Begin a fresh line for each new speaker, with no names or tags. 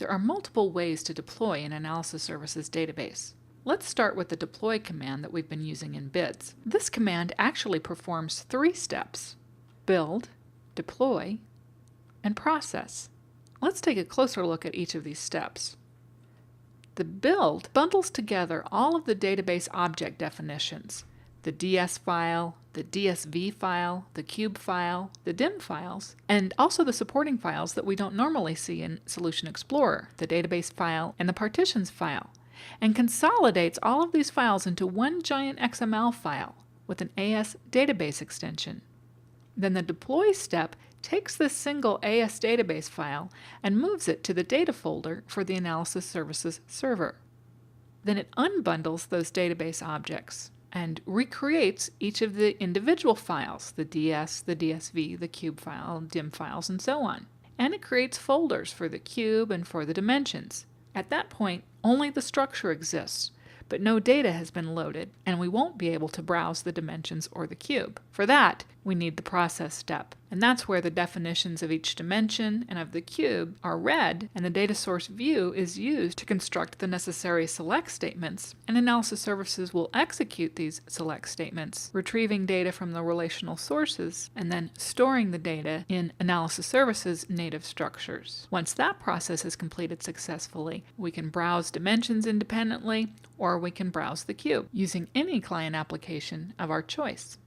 There are multiple ways to deploy an analysis services database. Let's start with the deploy command that we've been using in BIDS. This command actually performs 3 steps: build, deploy, and process. Let's take a closer look at each of these steps. The build bundles together all of the database object definitions: the DS file, the DSV file, the cube file, the DIM files, and also the supporting files that we don't normally see in Solution Explorer, the database file and the partitions file, and consolidates all of these files into one giant XML file with an AS database extension. Then the deploy step takes this single AS database file and moves it to the data folder for the analysis services server. Then it unbundles those database objects and recreates each of the individual files, the DS, the DSV, the cube file, DIM files, and so on. And it creates folders for the cube and for the dimensions. At that point, only the structure exists, but no data has been loaded, and we won't be able to browse the dimensions or the cube. For that, we need the process step, and that's where the definitions of each dimension and of the cube are read, and the data source view is used to construct the necessary select statements, and analysis services will execute these select statements, retrieving data from the relational sources, and then storing the data in analysis services native structures. Once that process is completed successfully, we can browse dimensions independently, or we can browse the cube using any client application of our choice.